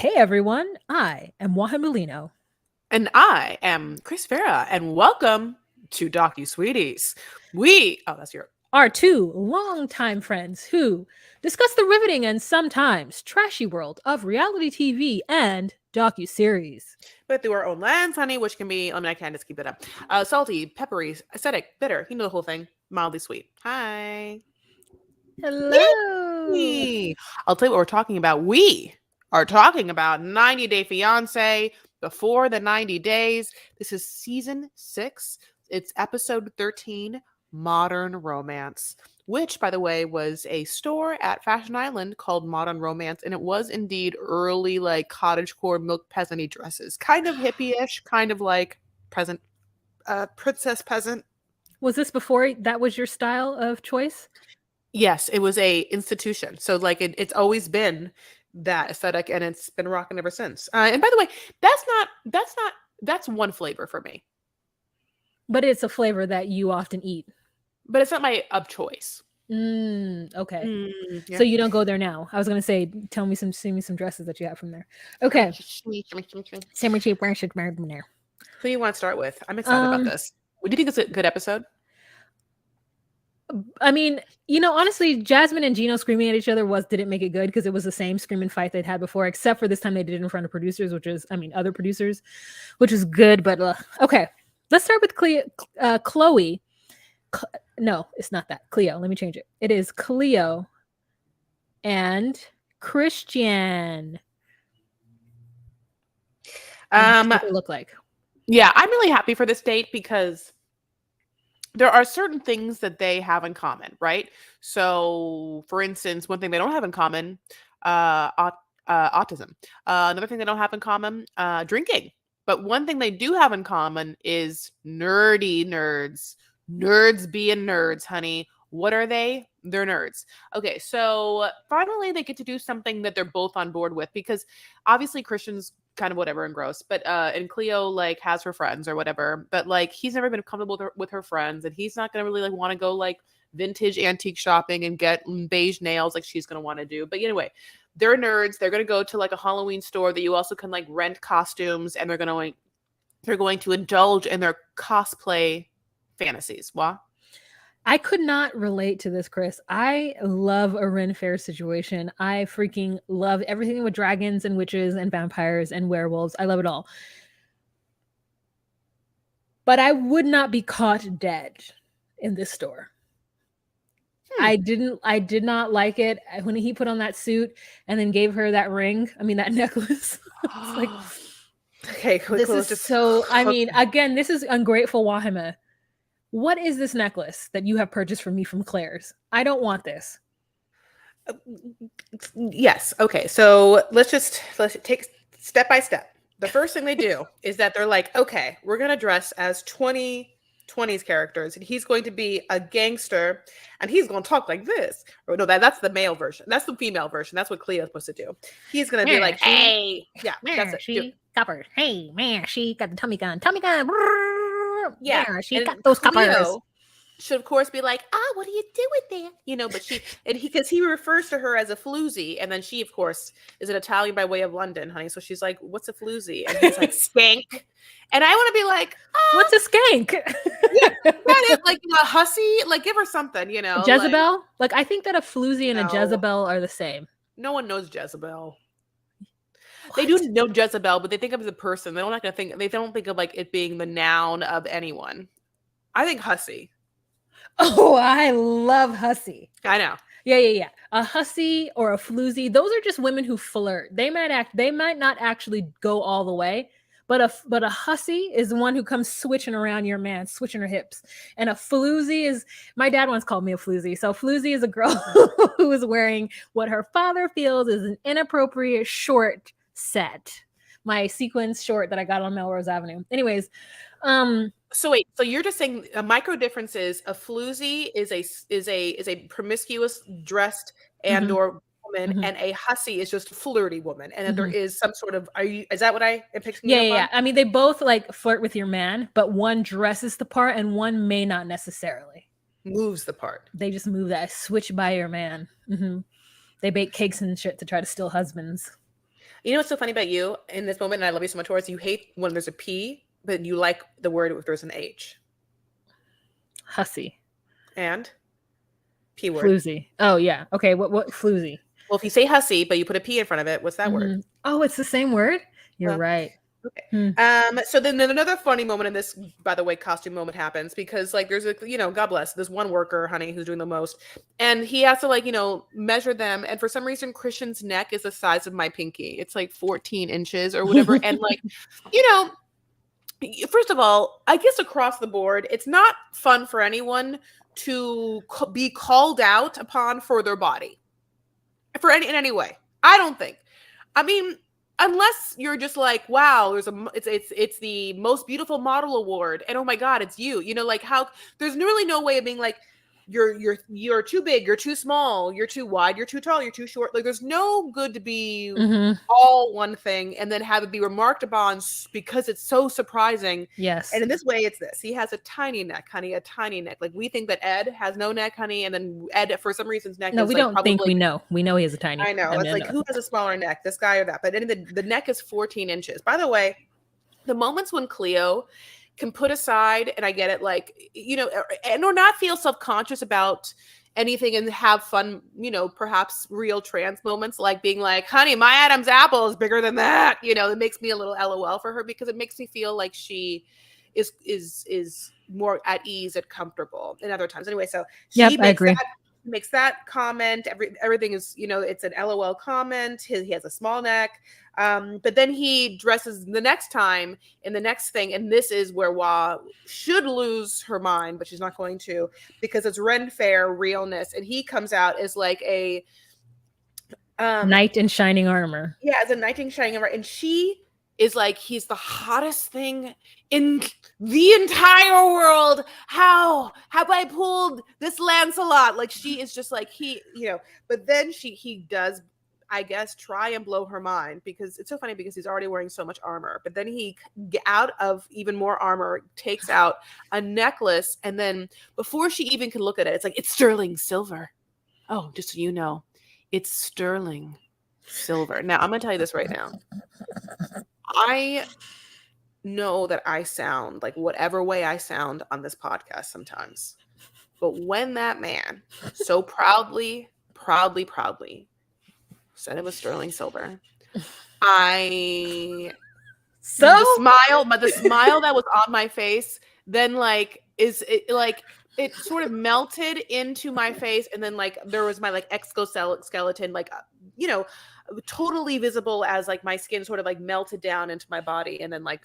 Hey everyone, I am Wahamelino. And I am Chris Vera, and welcome to Docu-Sweeties. That's your. Our two longtime friends who discuss the riveting and sometimes trashy world of reality TV and docu-series. But through our own lens, honey, which can be, I can't just keep it up. Salty, peppery, acidic, bitter, you know the whole thing. Mildly sweet. Hi. Hello. Yay! I'll tell you what we're talking about. We are talking about 90 Day Fiancé, Before the 90 Days. This is season 6. It's episode 13, Modern Romance, which, by the way, was a store at Fashion Island called Modern Romance, and it was indeed early, like, cottagecore milk peasant-y dresses. Kind of hippie-ish, kind of like peasant, princess peasant. Was this before that was your style of choice? Yes, it was a institution. So like it's always been that aesthetic, and it's been rocking ever since. And by the way, that's one flavor for me, But it's a flavor that you often eat. but it's not my of choice. Okay. Yeah. So you don't go there now. I was gonna say, send me some dresses that you have from there. Okay. Send me cheap should marry them there. Who do you want to start with? I'm excited about this. What do you think it's a good episode? I mean, honestly, Jasmine and Gino screaming at each other didn't make it good because it was the same screaming fight they'd had before, except for this time they did it in front of producers, other producers, which is good. But okay, let's start with Chloe. No, it's not that. Cleo. Let me change it. It is Cleo and Christian. What they look like. Yeah, I'm really happy for this date because there are certain things that they have in common, right? So, for instance, one thing they don't have in common, autism. Another thing they don't have in common, drinking. But one thing they do have in common is nerdy nerds. Nerds being nerds, honey. What are they? They're nerds. Okay, so finally they get to do something that they're both on board with, because obviously Christian's kind of whatever and gross, but and Cleo like has her friends or whatever, but like he's never been comfortable with her friends, and he's not gonna really like want to go like vintage antique shopping and get beige nails like she's gonna want to do. But anyway, they're nerds. They're gonna go to like a Halloween store that you also can like rent costumes, and they're going to indulge in their cosplay fantasies. What? I could not relate to this, Chris. I love a Ren Fair situation. I freaking love everything with dragons and witches and vampires and werewolves. I love it all. But I would not be caught dead in this store. I did not like it when he put on that suit and then gave her that that necklace. It's like, okay, this is so, again, this is ungrateful Wahima. What is this necklace that you have purchased for me from Claire's? I don't want this. Yes. Okay. So let's take step by step. The first thing they do is that they're like, okay, we're going to dress as 2020s characters, and he's going to be a gangster, and he's going to talk like this. Or no, that's the male version. That's the female version. That's what Cleo's supposed to do. He's going to be like, hey, yeah, that's it. She copper. Hey, man, she got the tummy gun. Tummy gun. Yeah, she got those coppers. Should of course be like, what do you do with that? But because he refers to her as a floozy, and then she, of course, is an Italian by way of London, honey. So she's like, what's a floozy? And he's like, skank. And I want to be like, what's a skank? Yeah, like a hussy, like give her something, Jezebel. Like I think that a floozy and a Jezebel are the same. No one knows Jezebel. What? They do know Jezebel, but they think of it as a person. They don't think of like it being the noun of anyone. I think hussy. Oh, I love hussy. I know. Yeah. A hussy or a floozy, those are just women who flirt. They might not actually go all the way, but a hussy is the one who comes switching around your man, switching her hips. And a floozy is, my dad once called me a floozy. So floozy is a girl who is wearing what her father feels is an inappropriate short set. My sequins short that I got on Melrose Avenue. Anyways, so wait, so you're just saying a micro difference is a floozy is a promiscuous dressed and or woman, and a hussy is just a flirty woman, and then there is some sort of is that what I am picking? Yeah. I mean, they both like flirt with your man, but one dresses the part and one may not necessarily moves the part. They just move that switch by your man. They bake cakes and shit to try to steal husbands. You know what's so funny about you in this moment, and I love you so much, Taurus, you hate when there's a P, but you like the word if there's an H. Hussy. And? P word. Floozy. Oh yeah. Okay. What floozy? Well, if you say hussy, but you put a P in front of it, what's that word? Oh, it's the same word. You're right. Okay. Hmm. So then another funny moment in this, by the way, costume moment happens because like there's a, God bless this one worker, honey, who's doing the most. And he has to like, measure them. And for some reason, Christian's neck is the size of my pinky. It's like 14 inches or whatever. And like, you know, first of all, I guess across the board, it's not fun for anyone to be called out upon for their body in any way. I don't think. I mean, unless you're just like, wow, it's the most beautiful model award, and oh my god, it's you. Like how there's really no way of being like you're too big, you're too small, you're too wide, you're too tall, you're too short. Like there's no good to be all one thing and then have it be remarked upon because it's so surprising. Yes. And in this way, it's this. He has a tiny neck, honey, a tiny neck. Like we think that Ed has no neck, honey, and then Ed, for some reason, his neck No, is we like don't probably. think we know. We know he has a tiny. I know. It's like who has a smaller neck, this guy or that? But the neck is 14 inches. By the way, the moments when Cleo can put aside, and I get it, like, or not feel self-conscious about anything and have fun, perhaps real trans moments, like being like, honey, my Adam's apple is bigger than that. It makes me a little LOL for her because it makes me feel like she is more at ease and comfortable in other times. Anyway, so she makes that comment. Everything is, it's an LOL comment. He has a small neck. But then he dresses the next time in the next thing. And this is where Wah should lose her mind, but she's not going to, because it's Ren Fair realness. And he comes out as like a knight in shining armor. Yeah, as a knight in shining armor. And she is like, he's the hottest thing in the entire world. How have I pulled this Lancelot? Like she is just like but then he does, I guess, try and blow her mind because it's so funny because he's already wearing so much armor. But then he, out of even more armor, takes out a necklace. And then before she even can look at it, it's like, it's sterling silver. Oh, just so you know, it's sterling silver. Now, I'm going to tell you this right now. I know that I sound like whatever way I sound on this podcast sometimes. But when that man so proudly said it was sterling silver, the smile that was on my face then it sort of melted into my face, and then like there was my like exoskeleton like totally visible as like my skin sort of like melted down into my body and then like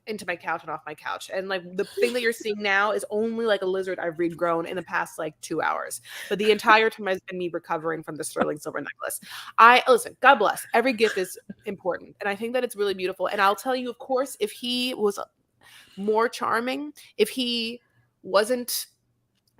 into my couch and off my couch. And like the thing that you're seeing now is only like a lizard I've regrown in the past like 2 hours. But the entire time has been me recovering from the sterling silver necklace. Listen, God bless. Every gift is important. And I think that it's really beautiful. And I'll tell you, of course, if he was more charming, if he wasn't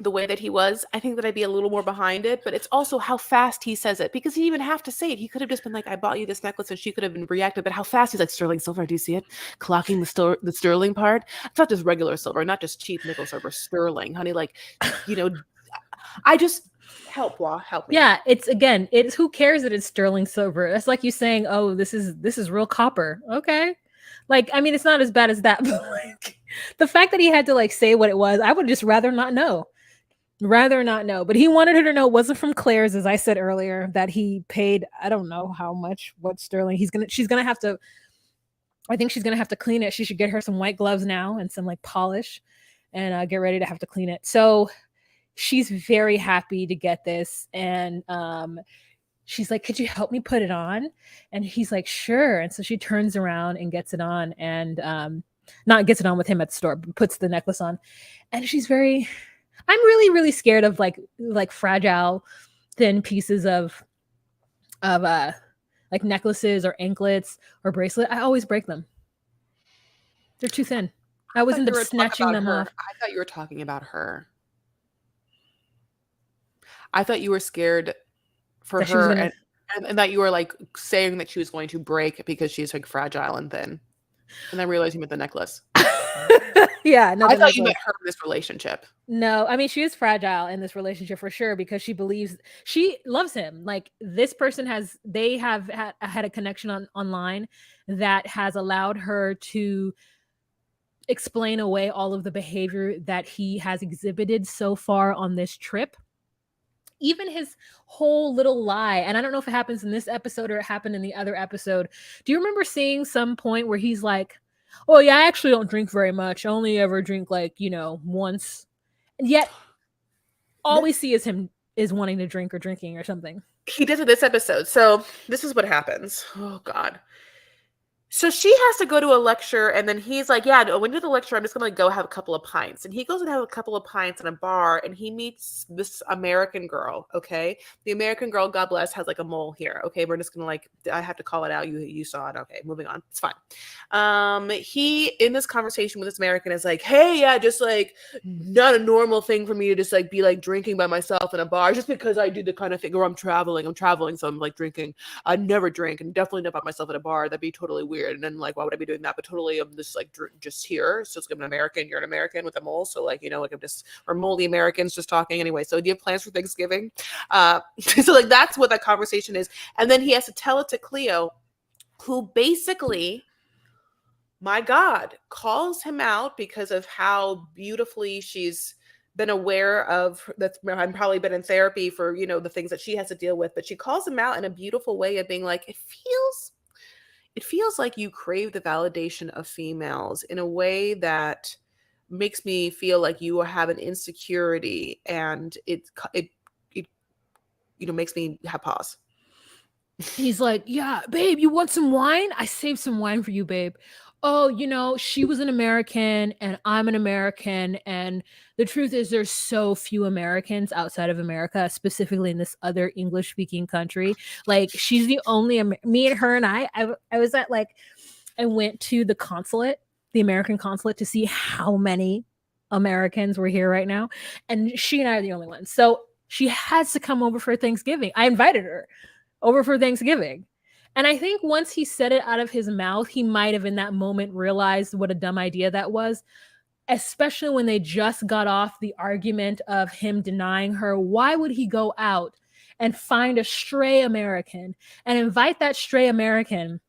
the way that he was, I think that I'd be a little more behind it. But it's also how fast he says it, because he didn't even have to say it. He could have just been like, I bought you this necklace, and she could have been reacted. But how fast he's like, sterling silver, do you see it? Clocking the sterling part. It's not just regular silver, not just cheap nickel silver, sterling, honey. Like, I just help me. Yeah, it's who cares that it's sterling silver? That's like you saying, oh, this is real copper. Okay. Like, I mean, it's not as bad as that, but like the fact that he had to like say what it was, I would just rather not know. But he wanted her to know it wasn't from Claire's, as I said earlier, that he paid, I don't know how much, what sterling. She's gonna have to, I think she's gonna have to clean it. She should get her some white gloves now and some like polish and get ready to have to clean it. So she's very happy to get this. And she's like, could you help me put it on? And he's like, sure. And so she turns around and gets it on, and not gets it on with him at the store, but puts the necklace on. And I'm really, really scared of like fragile, thin pieces of like necklaces or anklets or bracelet. I always break them. They're too thin. I always end up snatching them off. I thought you were talking about her. I thought you were scared for her and that you were like saying that she was going to break because she's like fragile and thin. And I realized you meant the necklace. Yeah, I nothing thought like you love. meant her in this relationship. No, I mean she is fragile in this relationship for sure because she believes she loves him. Like this person they have had a connection online that has allowed her to explain away all of the behavior that he has exhibited so far on this trip. Even his whole little lie, and I don't know if it happens in this episode or it happened in the other episode. Do you remember seeing some point where he's like, "Oh yeah, I actually don't drink very much. I only ever drink like, once." And yet all we see is him is wanting to drink or drinking or something. He did it this episode. So this is what happens. Oh God. So she has to go to a lecture, and then he's like, "Yeah, no, when you do the lecture, I'm just gonna go have a couple of pints." And he goes and have a couple of pints in a bar, and he meets this American girl. Okay, the American girl, God bless, has like a mole here. Okay, we're just gonna like, I have to call it out. You saw it. Okay, moving on. It's fine. He in this conversation with this American is like, "Hey, yeah, just like not a normal thing for me to just like be like drinking by myself in a bar, just because I do the kind of thing, or I'm traveling, so I'm like drinking. I never drink, and definitely not by myself at a bar. That'd be totally weird. And then like, why would I be doing that? But totally, I'm just like just here. So I'm an American. You're an American with a mole. So like, like I'm just, we're moldy Americans just talking anyway. So do you have plans for Thanksgiving? So like that's what that conversation is. And then he has to tell it to Cleo, who basically, my God, calls him out because of how beautifully she's been aware of that. I've probably been in therapy for, the things that she has to deal with, but she calls him out in a beautiful way of being like, it feels like you crave the validation of females in a way that makes me feel like you have an insecurity, and it makes me have pause. He's like, "Yeah, babe, you want some wine? I saved some wine for you, babe. Oh, she was an American and I'm an American. And the truth is, there's so few Americans outside of America, specifically in this other English speaking country. Like, she's the only, me and her and I was at like, I went to the consulate, the American consulate, to see how many Americans were here right now. And she and I are the only ones. So she has to come over for Thanksgiving. I invited her over for Thanksgiving. And I think once he said it out of his mouth, he might have in that moment realized what a dumb idea that was, especially when they just got off the argument of him denying her. Why would he go out and find a stray American and invite that stray American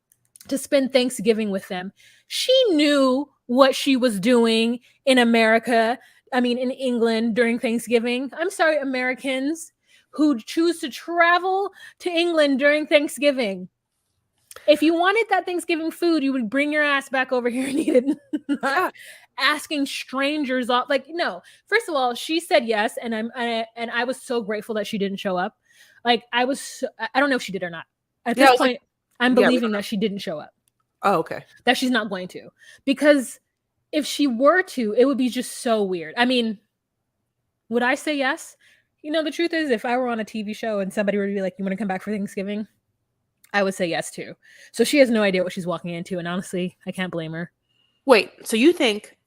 to spend Thanksgiving with them? She knew what she was doing in America. I mean, in England during Thanksgiving. I'm sorry, Americans who choose to travel to England during Thanksgiving. If you wanted that Thanksgiving food, you would bring your ass back over here and eat it. Not asking strangers off. Like, no. First of all, she said yes, and I was so grateful that she didn't show up. Like, I don't know if she did or not. At this point, like, I'm believing that she didn't show up. Oh, okay. That she's not going to. Because if she were to, it would be just so weird. I mean, would I say yes? The truth is, if I were on a TV show and somebody were to be like, "You want to come back for Thanksgiving?" I would say yes too. So she has no idea what she's walking into, and honestly, I can't blame her. Wait, so you think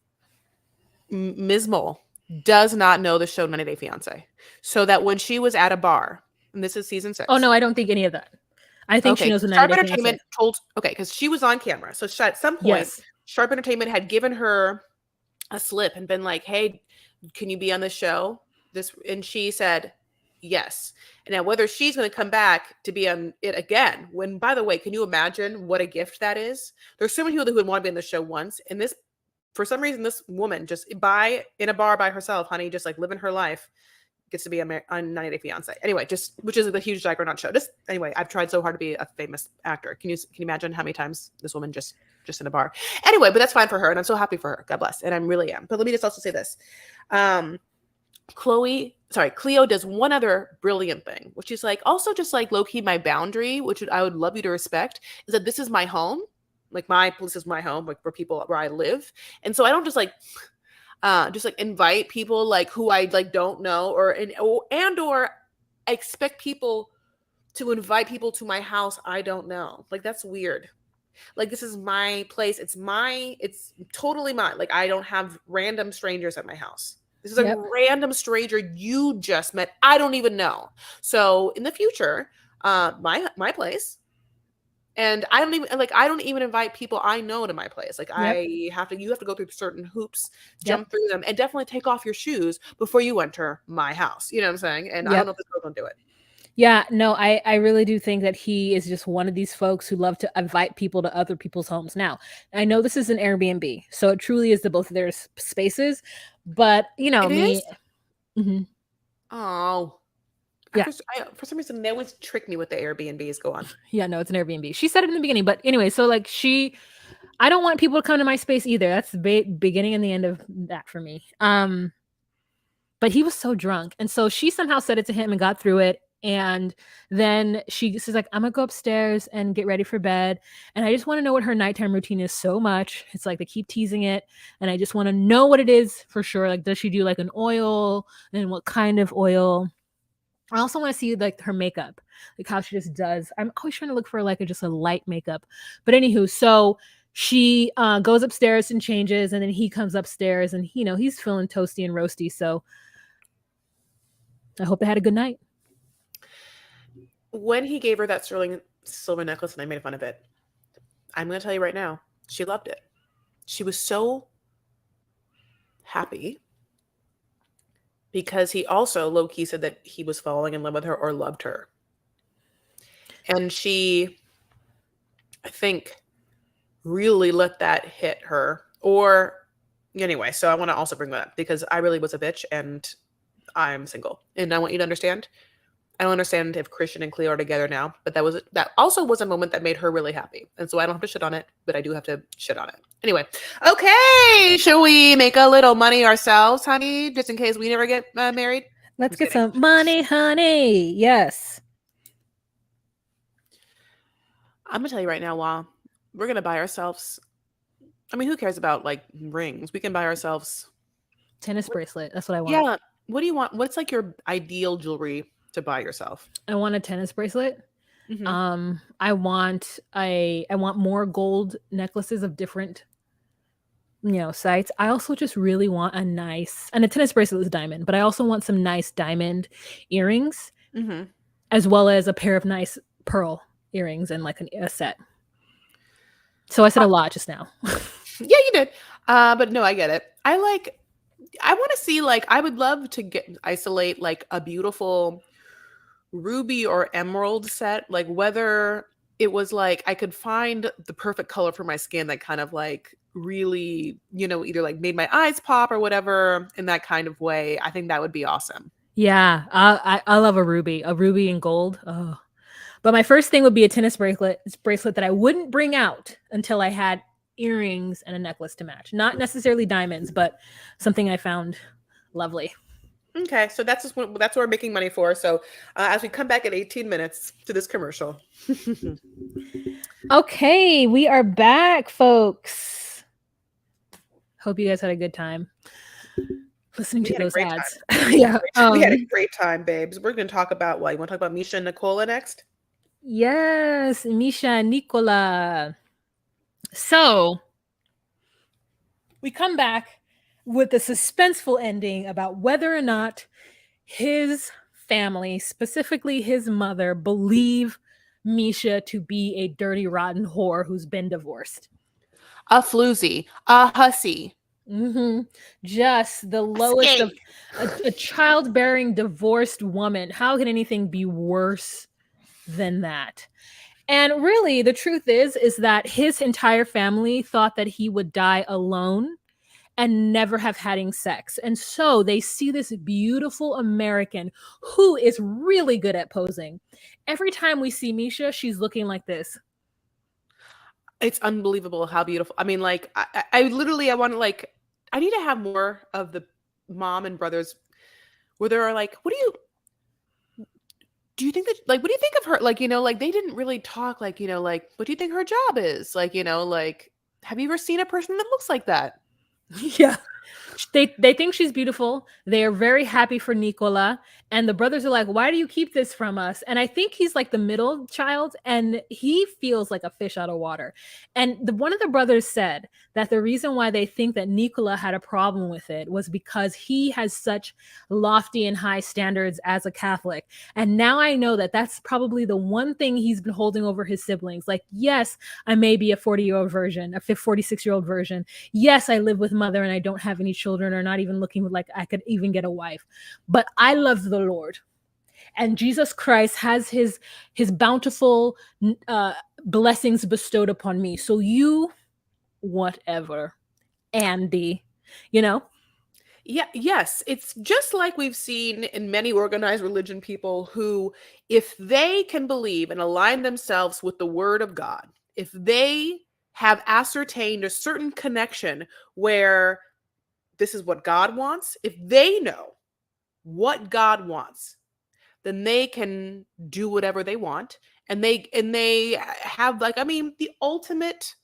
Ms. Mole does not know the show 90 Day Fiancé? So that when she was at a bar, and this is season 6. Oh no, I don't think any of that. I think she knows the 90 Day Entertainment told, because she was on camera. So at some point, yes. Sharp Entertainment had given her a slip and been like, "Hey, can you be on the show?" And she said yes. And now whether she's going to come back to be on it again, when, by the way, can you imagine what a gift that is? There's so many people who would want to be on the show once, and this, for some reason, this woman just in a bar by herself, honey, just like living her life, gets to be on 90 Day Fiancé. Anyway, which is a huge Jaggernaut show. Anyway, I've tried so hard to be a famous actor. Can you imagine how many times this woman just in a bar? Anyway, but that's fine for her, and I'm so happy for her. God bless, and I really am. But let me just also say this. Cleo does one other brilliant thing, which is like also just like low-key my boundary, which I would love you to respect, is that this is my home. Like this is my home, like where I live. And so I don't just like invite people like who I like don't know or expect people to invite people to my house I don't know. Like that's weird. Like this is my place. It's totally mine. Like I don't have random strangers at my house. This is a random stranger you just met. I don't even know. So in the future, my place, And I don't even invite people I know to my place. Like Yep. you have to go through certain hoops, Yep. jump through them, and definitely take off your shoes before you enter my house. You know what I'm saying? And I don't Yep. know if this girl gonna do it. Yeah, no, I really do think that he is just one of these folks who love to invite people to other people's homes. Now, I know this is an Airbnb, so it truly is the both of their spaces, but you know It me. is? Mhm. Oh. Yeah, For some reason they always trick me with the Airbnbs. Go on. yeah, no, it's an Airbnb. She said it in the beginning, but anyway, so like I don't want people to come to my space either. That's the beginning and the end of that for me. But he was so drunk, and so she somehow said it to him and got through it. And then she's like, "I'm gonna go upstairs and get ready for bed, and I just want to know what her nighttime routine is so much." It's like they keep teasing it, and I just want to know what it is for sure. Like, does she do like an oil, and what kind of oil? I also want to see like her makeup, like how she just does. I'm always trying to look for like just a light makeup. But anywho, so she goes upstairs and changes, and then he comes upstairs, and he's feeling toasty and roasty. So I hope they had a good night. When he gave her that sterling silver necklace and I made fun of it, I'm gonna tell you right now, she loved it. She was so happy because he also low key said that he was falling in love with her or loved her. And she, I think, really let that hit her. Or anyway, so I want to also bring that up because I really was a bitch and I'm single. And I want you to understand. I don't understand if Christian and Cleo are together now, but that also was a moment that made her really happy. And so I don't have to shit on it, but I do have to shit on it. Anyway, okay, shall we make a little money ourselves, honey, just in case we never get married? Let's I'm get kidding. some money, honey. Yes. I'm gonna tell you right now, Wa, we're gonna buy ourselves. I mean, who cares about like rings? We can buy ourselves. Tennis bracelet. That's what I want. Yeah. What do you want? What's like your ideal jewelry to buy yourself? I want a tennis bracelet. Hmm. I want more gold necklaces of different sites. I also just really want a tennis bracelet is diamond, but I also want some nice diamond earrings, Hmm. as well as a pair of nice pearl earrings and like a set. So I said a lot just now. Yeah, you did. But no, I get it. I want to see like I would love to isolate like a beautiful ruby or emerald set, like whether it was like I could find the perfect color for my skin that kind of like really, either like made my eyes pop or whatever in that kind of way. I think that would be awesome. Yeah, I love a ruby and gold. Oh. But my first thing would be a tennis bracelet that I wouldn't bring out until I had earrings and a necklace to match. Not necessarily diamonds, but something I found lovely. Okay, so that's what we're making money for. So as we come back in 18 minutes to this commercial. Okay, we are back, folks. Hope you guys had a good time listening to those ads. Yeah. We had a great time, babes. We're going to talk about what? You want to talk about Misha and Nicola next? Yes, Misha and Nicola. So we come back with a suspenseful ending about whether or not his family, specifically his mother, believe Misha to be a dirty, rotten whore who's been divorced. A floozy, a hussy. Just the lowest of a childbearing divorced woman. How can anything be worse than that? And really, the truth is that his entire family thought that he would die alone and never have having sex. And so they see this beautiful American who is really good at posing. Every time we see Misha, she's looking like this. It's unbelievable how beautiful. I mean, like, I literally, I want to, like, I need to have more of the mom and brothers where they're like, do you think that, like, what do you think of her? Like, like, they didn't really talk, like, like, what do you think her job is? Like, like, have you ever seen a person that looks like that? Yeah. They think she's beautiful. They are very happy for Nicola. And the brothers are like, why do you keep this from us? And I think he's like the middle child and he feels like a fish out of water. And one of the brothers said that the reason why they think that Nicola had a problem with it was because he has such lofty and high standards as a Catholic. And now I know that that's probably the one thing he's been holding over his siblings. Like, yes, I may be a 40-year-old version, a 46-year-old version. Yes, I live with mother and I don't have any children or not even looking like I could even get a wife. But I love the Lord. And Jesus Christ has his bountiful blessings bestowed upon me. So you, whatever, Andy, you know? Yeah, yes. It's just like we've seen in many organized religion people who, if they can believe and align themselves with the word of God, if they have ascertained a certain connection where this is what God wants, if they know what God wants, then they can do whatever they want. And they have, like, I mean, the ultimate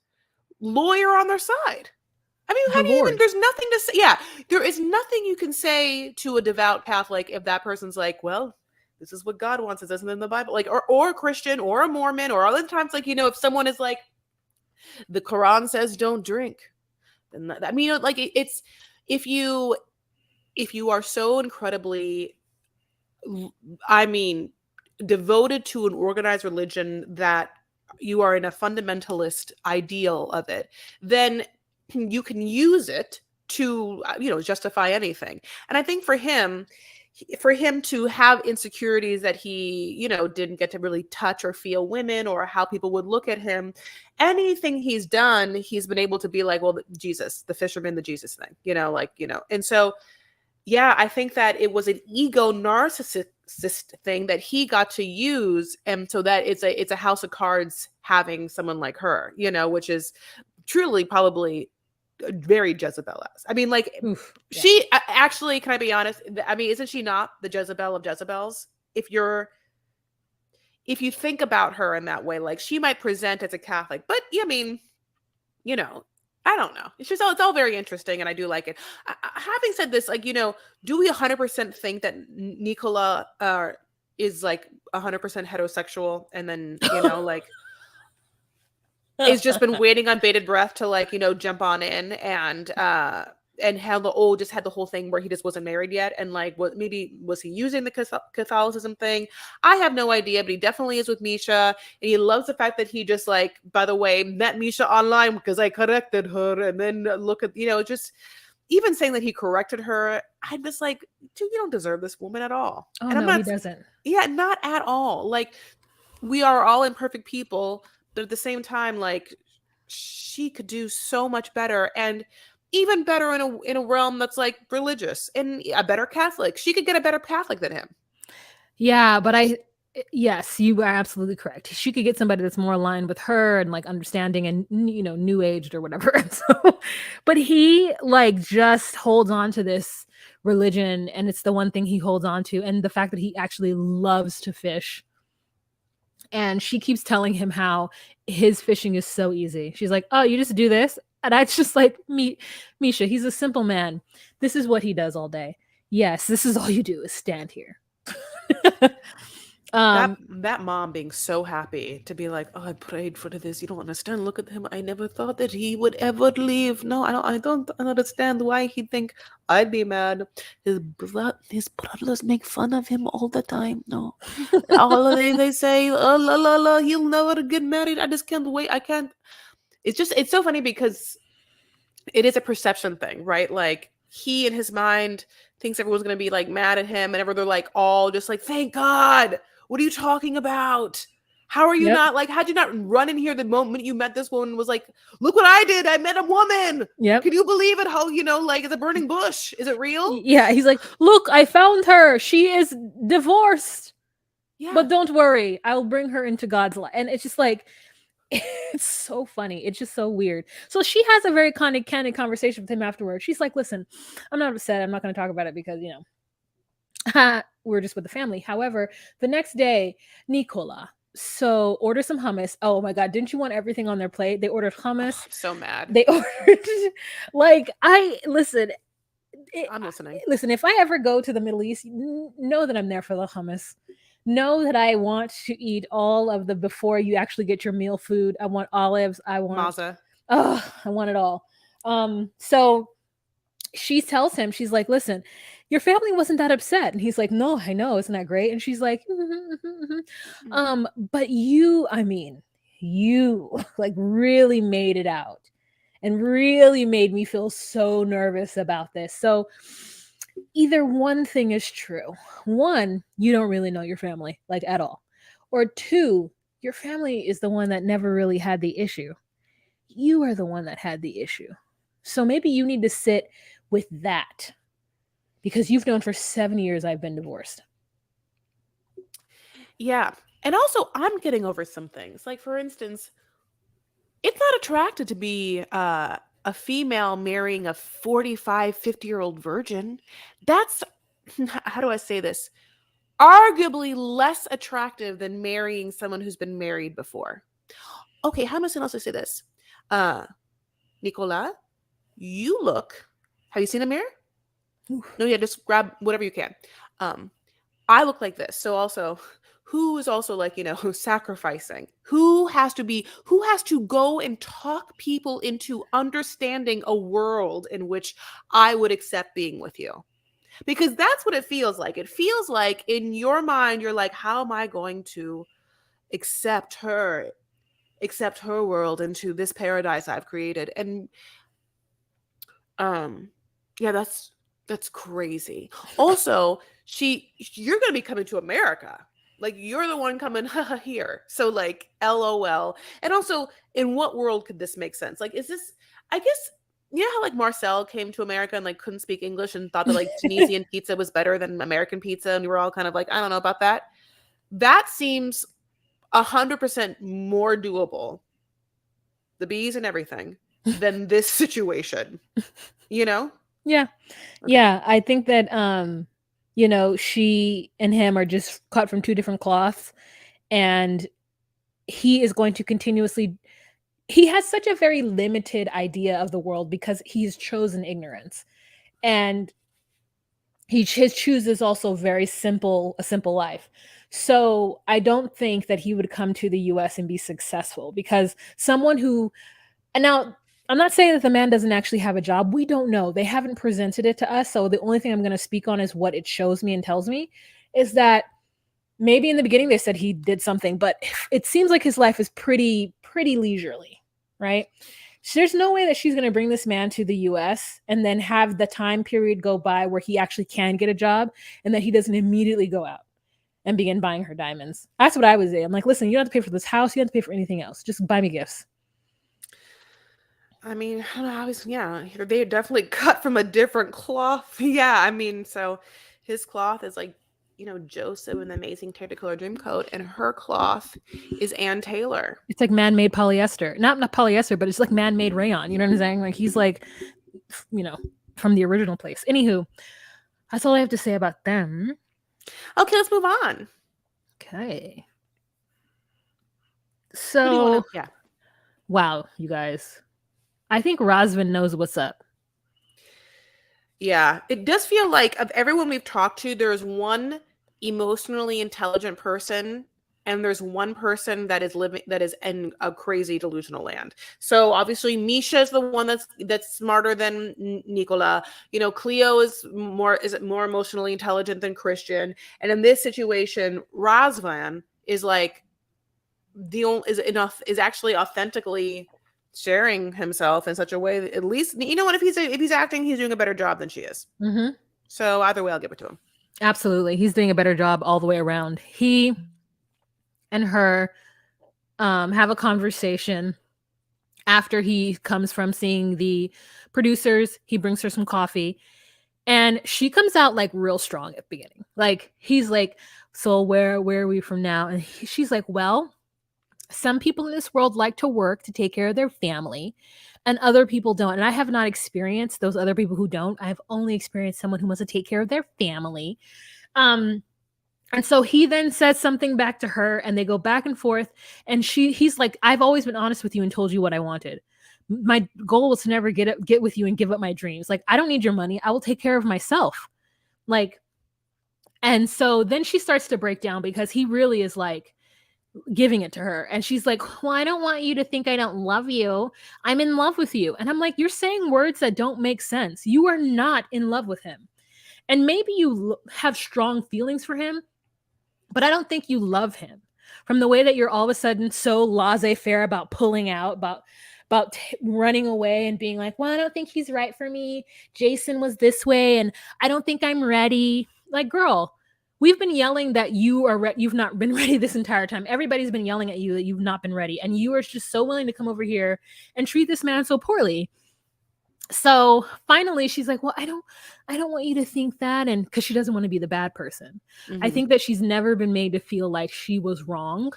lawyer on their side. I mean, The Lord. there's nothing to say. Yeah, there is nothing you can say to a devout Catholic if that person's like, well, this is what God wants. It isn't in the Bible. Like, or a Christian or a Mormon, or other times, like, if someone is like, the Quran says don't drink. Then I mean, like, it's if you are so incredibly, I mean, devoted to an organized religion that you are in a fundamentalist ideal of it, then you can use it to justify anything. And I think for him to have insecurities that he didn't get to really touch or feel women or how people would look at him, anything he's done, he's been able to be like, well, Jesus, the fisherman, the Jesus thing, and so yeah, I think that it was an ego narcissist thing that he got to use, and so that it's a house of cards having someone like her, which is truly probably very Jezebel-esque. I mean, like, Oof, yeah. she actually, can I be honest? I mean, isn't she not the Jezebel of Jezebels? If you think about her in that way, like, she might present as a Catholic, but I mean, I don't know. It's all very interesting, and I do like it. Having said this, like, do we 100% think that Nicola is like 100% heterosexual, and then like has just been waiting on bated breath to, like, jump on in, and how just had the whole thing where he just wasn't married yet, and like, what, maybe was he using the Catholicism thing? I have no idea, but he definitely is with Misha, and he loves the fact that he just, like, by the way, met Misha online because I corrected her, and then look at just even saying that he corrected her. I'm just like, dude, you don't deserve this woman at all. Oh, and I'm no, not, he doesn't. Yeah, not at all. Like, we are all imperfect people, but at the same time, like, she could do so much better, and even better in a realm that's like religious, and a better Catholic. She could get a better Catholic than him. Yeah, but yes, you are absolutely correct. She could get somebody that's more aligned with her and like understanding and new aged or whatever. So, but he like just holds on to this religion, and it's the one thing he holds on to, and the fact that he actually loves to fish. And she keeps telling him how his fishing is so easy. She's like, "Oh, you just do this," and I just like, Misha, he's a simple man. This is what he does all day. Yes, this is all you do is stand here. That mom being so happy to be like, oh, I prayed for this. You don't understand. Look at him. I never thought that he would ever leave. No, I don't understand why he'd think I'd be mad. His brothers make fun of him all the time. No, all they say, oh, la la la, he'll never get married. I just can't wait. I can't. It's so funny because it is a perception thing, right? Like, he in his mind thinks everyone's gonna be like mad at him, and they're like all just like, thank God. What are you talking about? How are you not like, how'd you not run in here the moment you met this woman, was like, look what I did. I met a woman. Yep. Can you believe it? How, like, it's a burning bush. Is it real? Yeah. He's like, look, I found her. She is divorced. Yeah. But don't worry. I'll bring her into God's life. And it's just like, it's so funny. It's just so weird. So she has a very candid conversation with him afterwards. She's like, listen, I'm not upset. I'm not going to talk about it because, we're just with the family. However, the next day, Nicola order some hummus. Oh my God, didn't you want everything on their plate? They ordered hummus. I'm so mad. They ordered listen, I'm listening. Listen, if I ever go to the Middle East, know that I'm there for the hummus. Know that I want to eat all of the before you actually get your meal food. I want olives. I want, Maza. oh, I want it all. So she tells him, she's like, listen, your family wasn't that upset. And he's like, no, I know, isn't that great? And she's like, but you, I mean, you like really made it out and really made me feel so nervous about this. So either one thing is true. One, you don't really know your family, like at all. Or two, your family is the one that never really had the issue. You are the one that had the issue. So maybe you need to sit with that because you've known for 7 years I've been divorced. Yeah. And also, I'm getting over some things. Like, for instance, it's not attractive to be a female marrying a 45, 50-year-old virgin. That's, how do I say this? Arguably less attractive than marrying someone who's been married before. Okay, how am I supposed to say this? Nicola, you look, have you seen a mirror? Oof. No, yeah, just grab whatever you can. I look like this. So also, who is also like, sacrificing? Who has to go and talk people into understanding a world in which I would accept being with you? Because that's what it feels like. It feels like in your mind, you're like, how am I going to accept her world into this paradise I've created? And yeah, that's crazy. Also, you're gonna be coming to America. Like, you're the one coming here. So like, LOL. And also, in what world could this make sense? Like, is this, I guess, you know how like Marcel came to America and like couldn't speak English and thought that like Tunisian pizza was better than American pizza, and we were all kind of like, I don't know about that. That seems 100% more doable, the bees and everything, than this situation. You know? Yeah. Okay. Yeah. I think that, she and him are just cut from two different cloths. And he is going to continuously, he has such a very limited idea of the world because he's chosen ignorance. And his chooses also a simple life. So I don't think that he would come to the US and be successful because someone who, and now I'm not saying that the man doesn't actually have a job. We don't know. They haven't presented it to us. So the only thing I'm going to speak on is what it shows me and tells me is that maybe in the beginning they said he did something, but it seems like his life is pretty leisurely, right? So there's no way that she's going to bring this man to the US and then have the time period go by where he actually can get a job and that he doesn't immediately go out and begin buying her diamonds. That's what I would say. I'm like, listen, you don't have to pay for this house. You don't have to pay for anything else. Just buy me gifts. I mean, I don't know, they definitely cut from a different cloth. Yeah, I mean, so his cloth is like, Joseph in the Amazing Technicolor Dreamcoat, and her cloth is Ann Taylor. It's like man-made polyester. Not polyester, but it's like man-made rayon. You know what I'm saying? Like he's like, from the original place. Anywho, that's all I have to say about them. Okay, let's move on. Okay. Who do you So, wanna- yeah. wow, you guys. I think Razvan knows what's up. Yeah, it does feel like of everyone we've talked to, there's one emotionally intelligent person and there's one person that is in a crazy delusional land. So obviously Misha is the one that's smarter than Nicola. Cleo is more emotionally intelligent than Christian. And in this situation, Razvan is like is actually authentically sharing himself in such a way that at least, what, if he's acting, he's doing a better job than she is. Mm-hmm. So either way, I'll give it to him. Absolutely. He's doing a better job all the way around. He and her have a conversation after he comes from seeing the producers. He brings her some coffee and she comes out like real strong at the beginning. Like he's like, so where are we from now? And she's like, well, some people in this world like to work to take care of their family and other people don't. And I have not experienced those other people who don't. I've only experienced someone who wants to take care of their family. And so he then says something back to her and they go back and forth. And he's like, I've always been honest with you and told you what I wanted. my goal was to never get with you and give up my dreams. Like, I don't need your money. I will take care of myself. Like, and so then she starts to break down because he really is like giving it to her. And she's like, well, I don't want you to think I don't love you. I'm in love with you. And I'm like, you're saying words that don't make sense. You are not in love with him. And maybe you have strong feelings for him, but I don't think you love him. From the way that you're all of a sudden so laissez-faire about pulling out, about running away and being like, well, I don't think he's right for me. Jason was this way, and I don't think I'm ready. Like, girl, we've been yelling that you've not been ready this entire time. Everybody's been yelling at you that you've not been ready, and you are just so willing to come over here and treat this man so poorly. So finally she's like, well, I don't want you to think that. And because she doesn't want to be the bad person. I think that she's never been made to feel like she was wrong.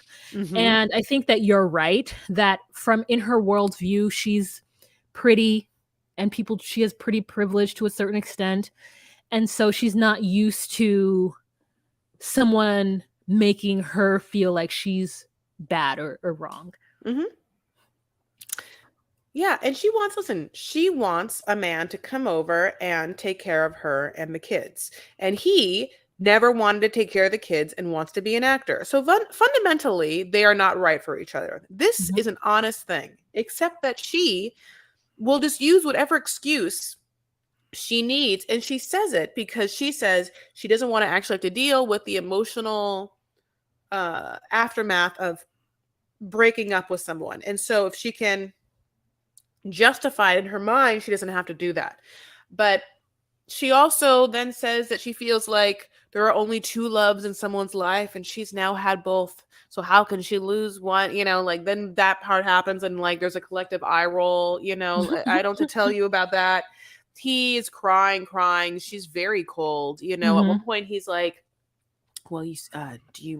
And I think that you're right, that from in her worldview, she's pretty and she has pretty privilege to a certain extent. And so she's not used to someone making her feel like she's bad or wrong. Yeah, and she wants a man to come over and take care of her and the kids. And he never wanted to take care of the kids and wants to be an actor. So fundamentally, they are not right for each other. This is an honest thing, except that she will just use whatever excuse she needs. And she says it because she says she doesn't want to actually have to deal with the emotional aftermath of breaking up with someone. And so if she can justify it in her mind, she doesn't have to do that. But she also then says that she feels like there are only two loves in someone's life and she's now had both. So how can she lose one? Like then that part happens and like there's a collective eye roll, I don't to tell you about that. He is crying. She's very cold. At one point he's like, well, you said you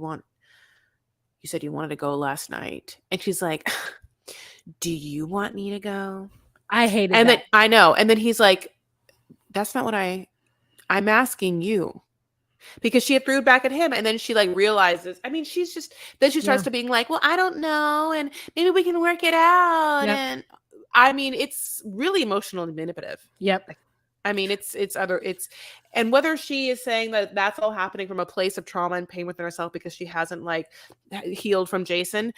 wanted to go last night. And she's like, do you want me to go? I hated and that. Then I know. And then he's like, that's not what I'm asking you. Because she had threw it back at him. And then she like realizes, she starts to being like, well, I don't know. And maybe we can work it out. Yep. And it's really emotionally manipulative. Yep. And whether she is saying that that's all happening from a place of trauma and pain within herself because she hasn't like healed from Jason,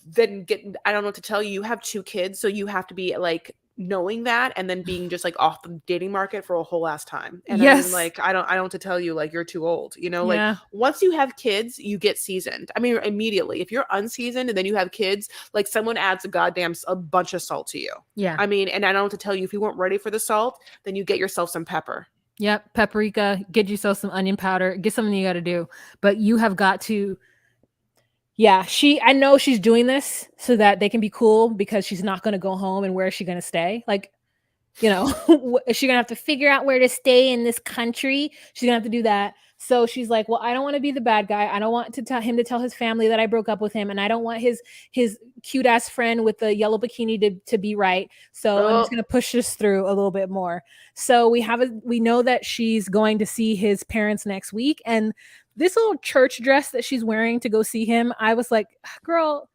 then I don't know what to tell you. You have 2 kids, so you have to be like knowing that and then being just like off the dating market for a whole ass time. And yes. I don't know what to tell you, like you're too old, like once you have kids, you get seasoned. Immediately. If you're unseasoned and then you have kids, like someone adds a bunch of salt to you. Yeah. And I don't know what to tell you. If you weren't ready for the salt, then you get yourself some pepper. Yep. Paprika, get yourself some onion powder, get something you got to do, but you have got to. Yeah, I know she's doing this so that they can be cool because she's not going to go home. And where is she going to stay? Like, is she going to have to figure out where to stay in this country? She's going to have to do that. So she's like, well, I don't want to be the bad guy. I don't want to tell his family that I broke up with him. And I don't want his cute ass friend with the yellow bikini to be right. So I'm just going to push this through a little bit more. So we know that she's going to see his parents next week. And this little church dress that she's wearing to go see him, I was like, girl,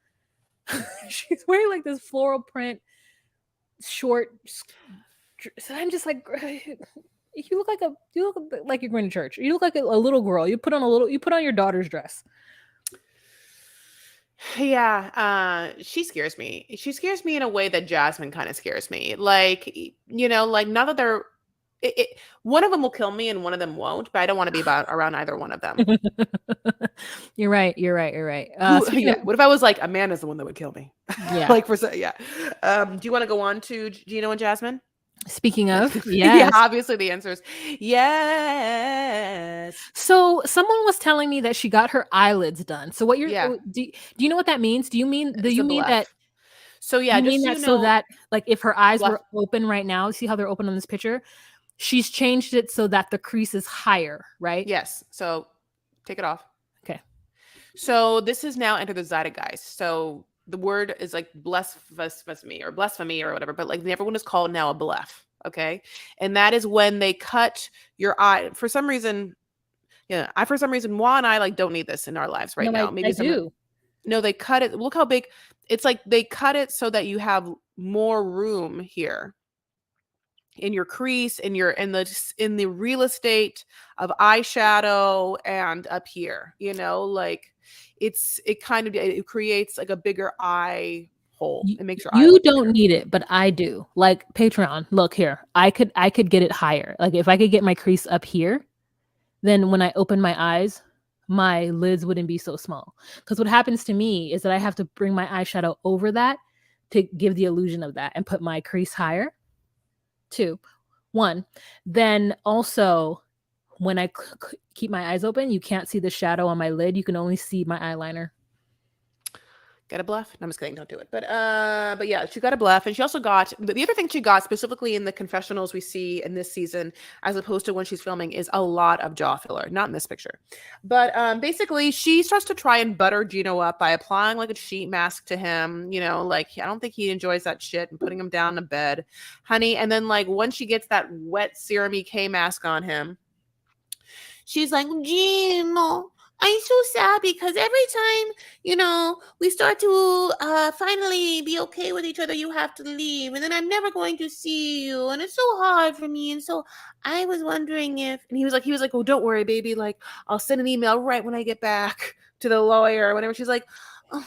she's wearing like this floral print short. So I'm just like, you look like you're going to church. You look like a little girl. You put on your daughter's dress. Yeah, she scares me. She scares me in a way that Jasmine kind of scares me. Like, like now that they're one of them will kill me and one of them won't, but I don't want to be around either one of them. You're right. What if I was like, Amanda's the one that would kill me? Yeah. Do you want to go on to Gino and Jasmine? Speaking of, yes. Yeah, obviously the answer is yes. So someone was telling me that she got her eyelids done. So do you know what that means? Do you mean that? So yeah, you mean that so that like if her eyes were open right now, see how they're open on this picture? She's changed it so that the crease is higher, right? Yes. So take it off. Okay. So this has now entered the zeitgeist. So the word is like blasphemy or whatever, but like everyone is called now a bleph. Okay. And that is when they cut your eye for some reason. Yeah. For some reason, Juan and I like don't need this in our lives right now. Maybe I do. No, they cut it. Look how big. It's like they cut it so that you have more room here in your crease, in the real estate of eyeshadow and up here, like it creates like a bigger eye hole. It makes your eye You look don't bigger. need it, but I do. Like Patreon, look here. I could get it higher. Like if I could get my crease up here, then when I open my eyes, my lids wouldn't be so small. Because what happens to me is that I have to bring my eyeshadow over that to give the illusion of that and put my crease higher. 2. 1. Then also when I keep my eyes open, you can't see the shadow on my lid. You can only see my eyeliner. Get a bluff? No, I'm just kidding. Don't do it. But yeah, she got a bluff, and she also got the other thing she got specifically in the confessionals we see in this season, as opposed to when she's filming, is a lot of jaw filler. Not in this picture, but basically she starts to try and butter Gino up by applying like a sheet mask to him. Like I don't think he enjoys that shit, and putting him down in bed, honey. And then like once she gets that wet serum K mask on him, she's like, Gino, I'm so sad because every time, we start to finally be okay with each other, you have to leave. And then I'm never going to see you. And it's so hard for me. And so I was wondering if, and he was like, oh, don't worry, baby. Like, I'll send an email right when I get back to the lawyer or whatever. She's like, oh,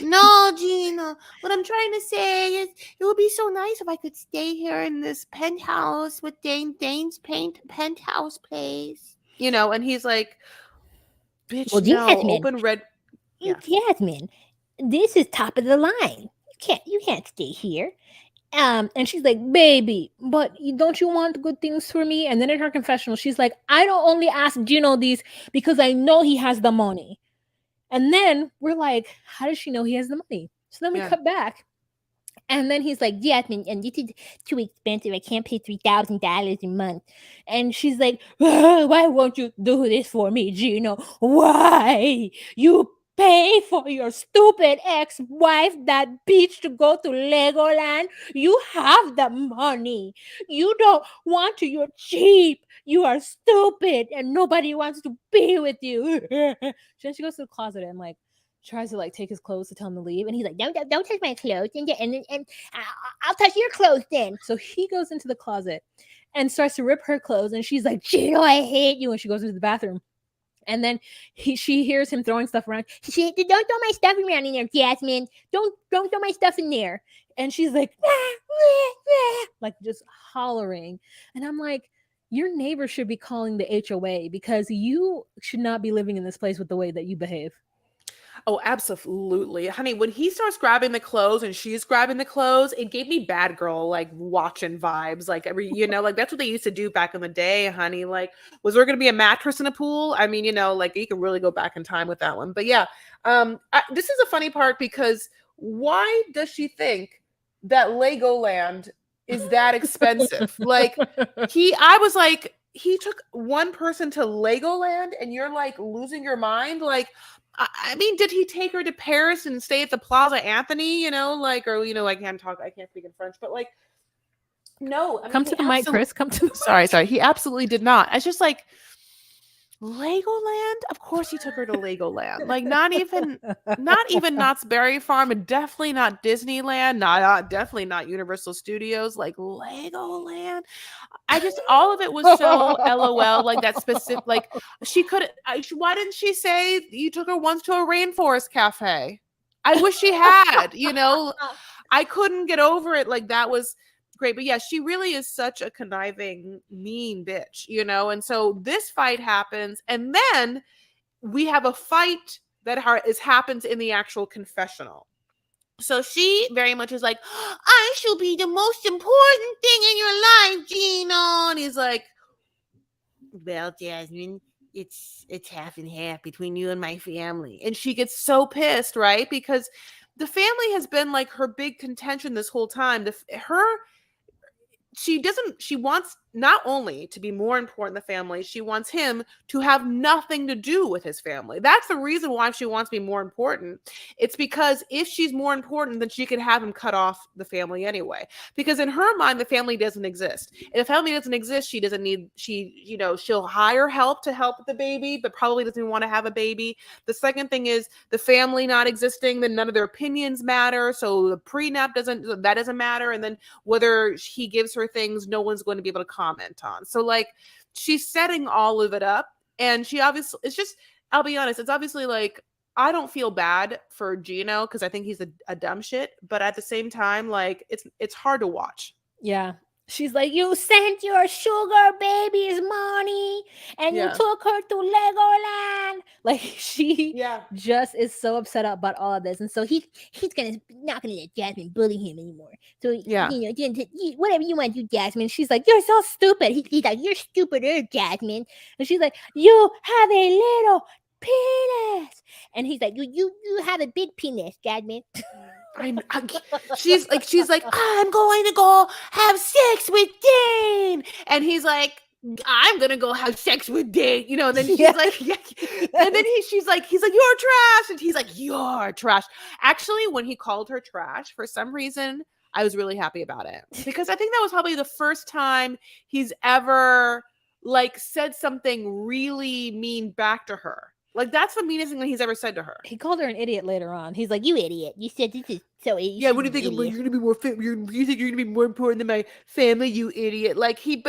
no, Gina. What I'm trying to say is it would be so nice if I could stay here in this penthouse with Dane's penthouse place. And he's like, bitch, Well, no, Jasmine, open red. Yeah. Jasmine, this is top of the line. You can't stay here. And she's like, baby, but don't you want good things for me? And then in her confessional, she's like, I don't only ask Gino these because I know he has the money. And then we're like, how does she know he has the money? So then we cut back. And then he's like, Jasmine, and this is too expensive. I can't pay $3,000 a month. And she's like, why won't you do this for me, Gino? Why? You pay for your stupid ex-wife, that bitch, to go to Legoland. You have the money. You don't want to. You're cheap. You are stupid, and nobody wants to be with you. Then she goes to the closet and like tries to like take his clothes to tell him to leave, and he's like, don't touch my clothes, and I'll touch your clothes then. So he goes into the closet and starts to rip her clothes, and she's like, Gino, I hate you, and she goes into the bathroom. And then she hears him throwing stuff around. She said, don't throw my stuff around in there, Jasmine. Don't throw my stuff in there. And she's like, like just hollering. And I'm like, your neighbor should be calling the HOA because you should not be living in this place with the way that you behave. Oh, absolutely. Honey, when he starts grabbing the clothes and she's grabbing the clothes, it gave me bad girl, like watching vibes. Like like that's what they used to do back in the day, honey. Like, was there going to be a mattress in a pool? I mean, like you could really go back in time with that one. But yeah, this is a funny part because why does she think that Legoland is that expensive? Like I was like, he took one person to Legoland and you're like losing your mind. Like, I mean, did he take her to Paris and stay at the Plaza Anthony, I can't speak in French, but like, no. Come to the mic, Chris. Come to the Sorry. He absolutely did not. It's just like, Legoland? Of course he took her to Legoland. Like, not even Knott's Berry Farm, and definitely not Disneyland, definitely not Universal Studios, like Legoland. All of it was so LOL, like that specific, like she could, why didn't she say you took her once to a rainforest cafe? I wish she had, I couldn't get over it. Like that was great. But yeah, she really is such a conniving, mean bitch, and so this fight happens, and then we have a fight that happens in the actual confessional. So she very much is like, I shall be the most important thing in your life, Gino. And he's like, well, Jasmine, it's half and half between you and my family. And she gets so pissed, right? Because the family has been like her big contention this whole time. She wants not only to be more important in the family, she wants him to have nothing to do with his family. That's the reason why she wants to be more important. It's because if she's more important, then she could have him cut off the family anyway. Because in her mind, the family doesn't exist. If the family doesn't exist, she doesn't need, she'll hire help to help with the baby, but probably doesn't even want to have a baby. The second thing is the family not existing, then none of their opinions matter. So the prenup doesn't matter. And then whether he gives her things, no one's going to be able to comment on. So like she's setting all of it up, and she obviously, it's just, I'll be honest, it's obviously like, I don't feel bad for Gino because I think he's a dumb shit, but at the same time, like it's hard to watch. Yeah. She's like, you sent your sugar babies money and you took her to Legoland. Like she just is so upset about all of this. And so he's not gonna let Jasmine bully him anymore. So whatever you want to do, Jasmine. She's like, you're so stupid. He's like, you're stupider, Jasmine. And she's like, you have a little penis. And he's like, you have a big penis, Jasmine. She's like, I'm going to go have sex with Dane, and he's like, I'm gonna go have sex with Dane, and then she's like, and then he's like, you're trash, and he's like, you're trash. Actually, when he called her trash, for some reason, I was really happy about it, because I think that was probably the first time he's ever like said something really mean back to her. Like, that's the meanest thing that he's ever said to her. He called her an idiot later on. He's like, you idiot. You said this is so idiot. Yeah, what do you think? You're going to be more you think you're going to be more important than my family, you idiot. Like, he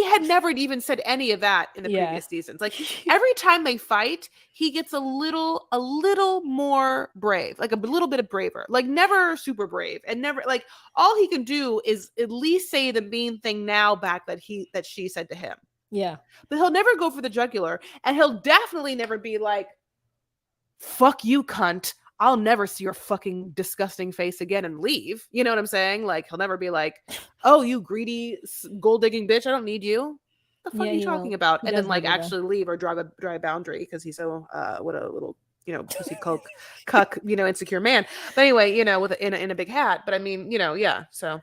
had never even said any of that in the previous seasons. Like, every time they fight, he gets a little more brave. Like, a little bit of braver. Like, never super brave. And never, like, all he can do is at least say the mean thing now back that she said to him. Yeah. But he'll never go for the jugular, and he'll definitely never be like, fuck you, cunt. I'll never see your fucking disgusting face again and leave. You know what I'm saying? Like, he'll never be like, oh, you greedy gold digging bitch. I don't need you. What the fuck are you talking about? And then like actually leave or drive a boundary because he's so, what a little, pussy cuck, insecure man. But anyway, with in a big hat. But I mean, so.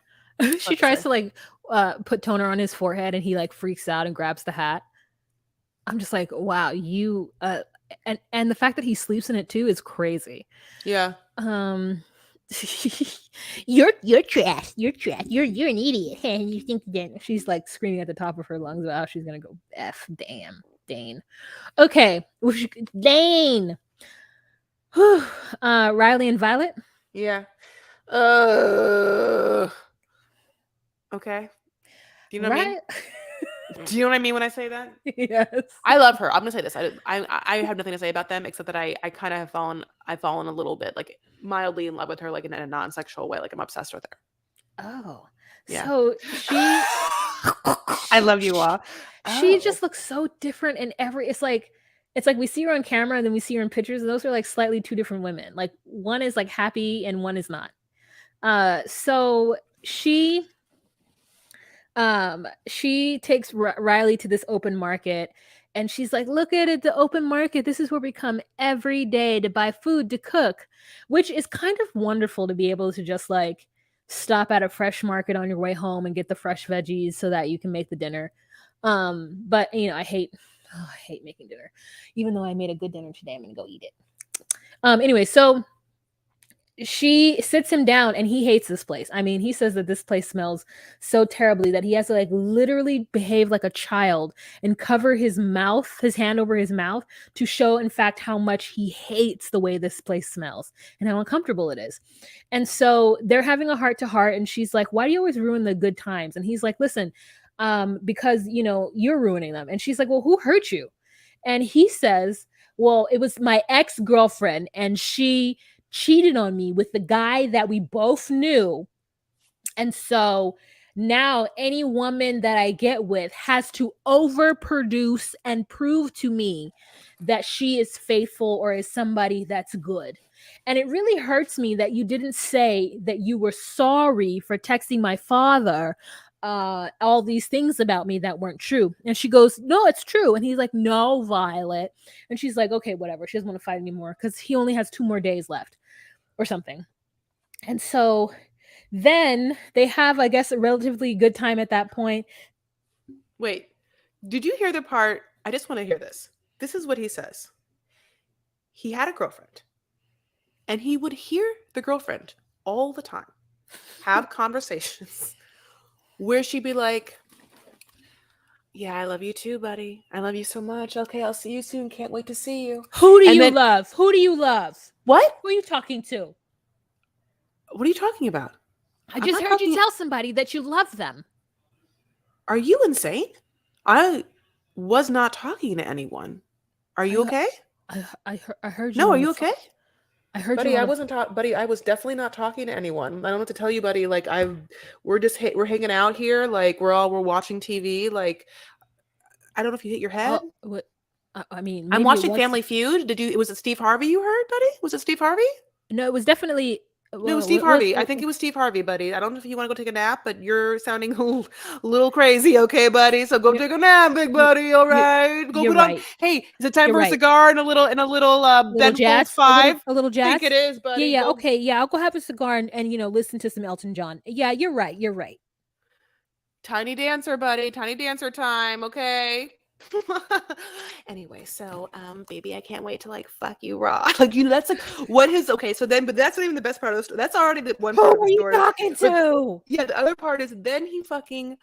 She tries to like put toner on his forehead, and he like freaks out and grabs the hat. I'm just like, wow, you and the fact that he sleeps in it too is crazy. Yeah. You're trash. You're trash. You're an idiot. And you think that she's like screaming at the top of her lungs about how she's gonna go F damn Dane. Okay, Dane. Riley and Violet. Yeah. Okay. Do you know what I mean? Do you know what I mean when I say that? Yes. I love her. I'm gonna say this. I have nothing to say about them except that I kind of I've fallen a little bit, like mildly in love with her, like in a non-sexual way. Like I'm obsessed with her. Oh. Yeah. So she I love you all. She just looks so different in every it's like we see her on camera and then we see her in pictures, and those are like slightly two different women. Like one is like happy and one is not. So she takes Riley to this open market, and she's like, look at it, the open market. This is where we come every day to buy food to cook, which is kind of wonderful to be able to just like stop at a fresh market on your way home and get the fresh veggies so that you can make the dinner. But I hate making dinner. Even though I made a good dinner today, I'm gonna go eat it. Anyway, so she sits him down, and he hates this place. I mean, he says that this place smells so terribly that he has to like literally behave like a child and cover his hand over his mouth to show, in fact, how much he hates the way this place smells and how uncomfortable it is. And so they're having a heart to heart, and she's like, why do you always ruin the good times? And he's like, listen, because, you're ruining them. And she's like, well, who hurt you? And he says, well, it was my ex-girlfriend, and she cheated on me with the guy that we both knew. And so now any woman that I get with has to overproduce and prove to me that she is faithful or is somebody that's good. And it really hurts me that you didn't say that you were sorry for texting my father all these things about me that weren't true. And she goes, no, it's true. And he's like, no, Violet. And she's like, okay, whatever. She doesn't want to fight anymore because he only has 2 more days left or something. And so then they have, I guess, a relatively good time at that point. Wait, did you hear the part? I just want to hear this. This is what he says. He had a girlfriend, and he would hear the girlfriend all the time have conversations where she'd be like, yeah, I love you too, buddy. I love you so much. Okay, I'll see you soon. Can't wait to see you. Who do And you then- love? Who do you love? What? Who are you talking to? What are you talking about? I I'm just not heard you talking- tell somebody that you love them. Are you insane? I was not talking to anyone. Are you okay? I heard you. No, are on you the okay? I heard Buddy, you. I wasn't buddy, I was definitely not talking to anyone. I don't know what to tell you, buddy. Like we're just we're hanging out here, like we're watching TV. Like I don't know if you hit your head. What? I mean, I'm maybe it watching was- Family Feud. Was it Steve Harvey you heard, buddy? Was it Steve Harvey? No, it was definitely. No, it was Steve Harvey. I think it was Steve Harvey, buddy. I don't know if you want to go take a nap, but you're sounding a little crazy, okay, buddy? So go take a nap, big buddy. All right, go you're put on. right. Hey, is it time You're for a right. cigar and a little Ben Folds jazz, 5? a little I jazz. think it is, buddy. Yeah, Go- okay, yeah. I'll go have a cigar and listen to some Elton John. Yeah, you're right. You're right. Tiny dancer, buddy. Tiny dancer time, okay? Anyway, so baby, I can't wait to like fuck you raw. Like that's like what his okay, so then but that's not even the best part of the story. That's already the one part of the story. talking to? Yeah, the other part is then he fucking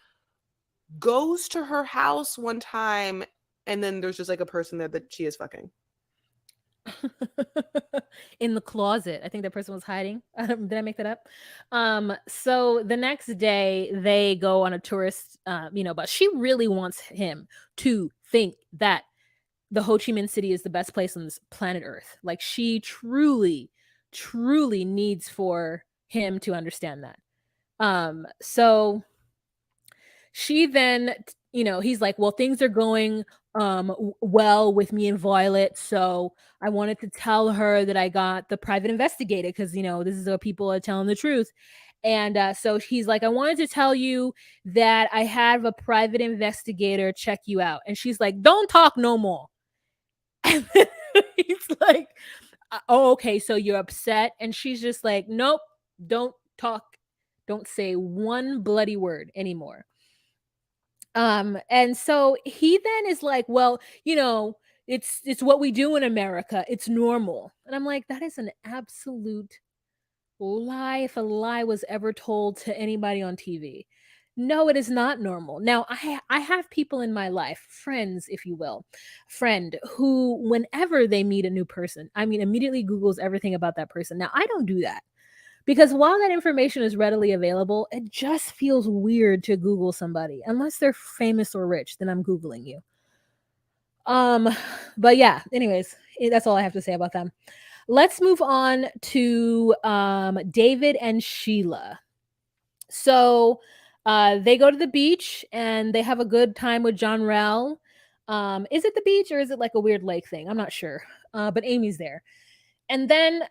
goes to her house one time and then there's just like a person there that she is fucking. In the closet. I think that person was hiding. Did I make that up? So the next day they go on a tourist, but she really wants him to think that the Ho Chi Minh City is the best place on this planet Earth. Like she truly, truly needs for him to understand that. So she then, he's like, well, things are going well with me and Violet, so I wanted to tell her that I got the private investigator because this is what people are telling the truth. And so he's like, I wanted to tell you that I have a private investigator check you out. And she's like, don't talk no more. And then he's like, oh, okay, so you're upset. And she's just like, nope, don't talk, don't say one bloody word anymore. And so he then is like, well, it's what we do in America. It's normal. And I'm like, that is an absolute lie if a lie was ever told to anybody on TV. No, it is not normal. Now, I have people in my life, friends, if you will, friend who, whenever they meet a new person, immediately Googles everything about that person. Now, I don't do that. Because while that information is readily available, it just feels weird to Google somebody. Unless they're famous or rich, then I'm Googling you. But yeah, anyways, that's all I have to say about them. Let's move on to David and Sheila. So they go to the beach and they have a good time with John Rell. Is it the beach or is it like a weird lake thing? I'm not sure. But Amy's there. And then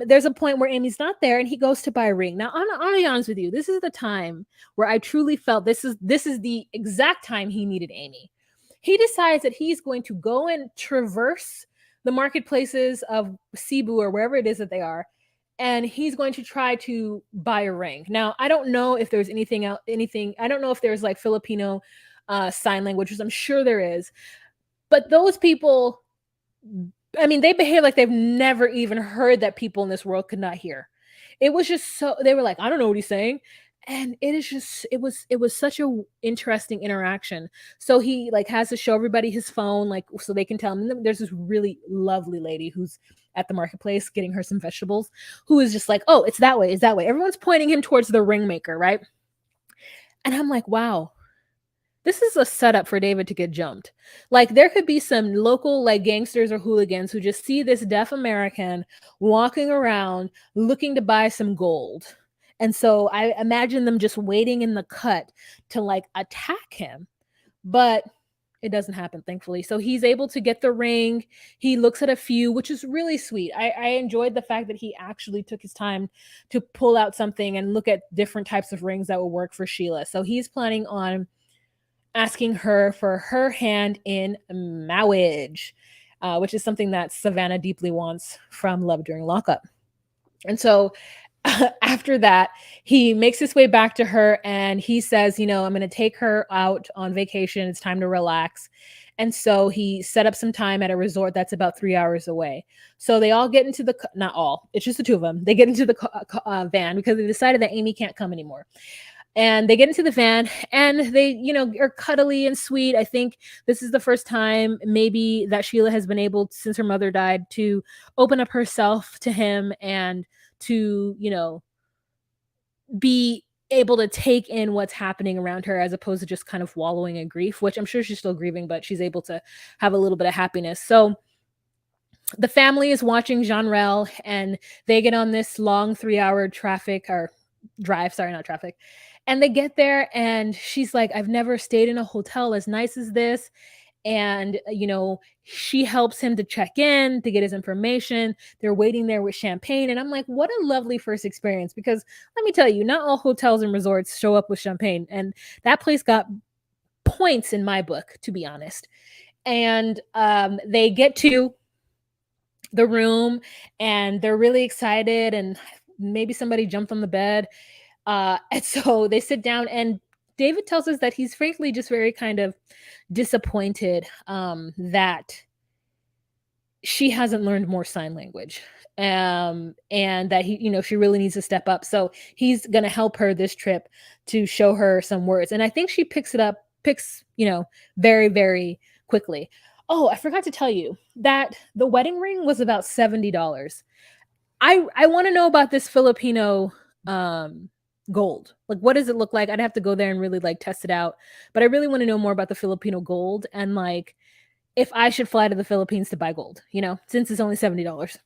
there's a point where Amy's not there and he goes to buy a ring. Now, I'll be honest with you. This is the time where I truly felt this is the exact time he needed Amy. He decides that he's going to go and traverse the marketplaces of Cebu or wherever it is that they are. And he's going to try to buy a ring. Now, I don't know if there's anything. I don't know if there's like Filipino sign language, which I'm sure there is. But those people, they behave like they've never even heard that people in this world could not hear. It was just so, they were like, I don't know what he's saying. And it was such a interesting interaction. So he like has to show everybody his phone, like, so they can tell him. And there's this really lovely lady who's at the marketplace getting her some vegetables, who is just like, oh, it's that way. Everyone's pointing him towards the ring maker, right? And I'm like, wow. This is a setup for David to get jumped. Like there could be some local like gangsters or hooligans who just see this deaf American walking around looking to buy some gold. And so I imagine them just waiting in the cut to like attack him. But it doesn't happen, thankfully. So he's able to get the ring. He looks at a few, which is really sweet. I enjoyed the fact that he actually took his time to pull out something and look at different types of rings that will work for Sheila. So he's planning on asking her for her hand in marriage, which is something that Savannah deeply wants from Love During Lockup. And so after that, he makes his way back to her and he says, I'm going to take her out on vacation. It's time to relax. And so he set up some time at a resort that's about 3 hours away. So they all get into not all, it's just the two of them. They get into the van because they decided that Amy can't come anymore. And they get into the van and they, are cuddly and sweet. I think this is the first time maybe that Sheila has been able, since her mother died, to open up herself to him and to, be able to take in what's happening around her as opposed to just kind of wallowing in grief, which I'm sure she's still grieving, but she's able to have a little bit of happiness. So the family is watching Jean Rel and they get on this long 3-hour drive, sorry, not traffic. And they get there and she's like, I've never stayed in a hotel as nice as this. And, she helps him to check in, to get his information. They're waiting there with champagne. And I'm like, what a lovely first experience. Because let me tell you, not all hotels and resorts show up with champagne. And that place got points in my book, to be honest. And they get to the room and they're really excited. And maybe somebody jumped on the bed. And so they sit down and David tells us that he's frankly just very kind of disappointed that she hasn't learned more sign language and that she really needs to step up. So he's going to help her this trip to show her some words. And I think she picks, very, very quickly. Oh, I forgot to tell you that the wedding ring was about $70. I want to know about this Filipino gold. Like, what does it look like? I'd have to go there and really test it out. But I really want to know more about the Filipino gold and if I should fly to the Philippines to buy gold, since it's only $70.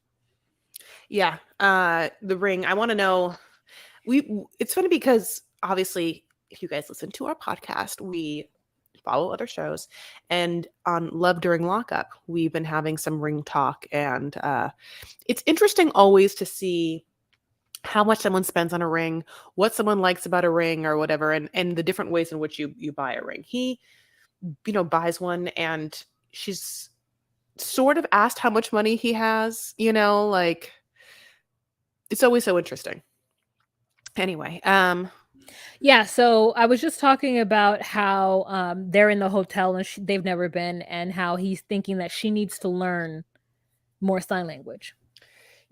Yeah. The ring. I want to know. It's funny because obviously, if you guys listen to our podcast, we follow other shows, and on Love During Lockup, we've been having some ring talk, and it's interesting always to see how much someone spends on a ring, what someone likes about a ring or whatever, and the different ways in which you buy a ring. He, buys one and she's sort of asked how much money he has, it's always so interesting. Anyway, yeah, so I was just talking about how they're in the hotel and they've never been, and how he's thinking that she needs to learn more sign language.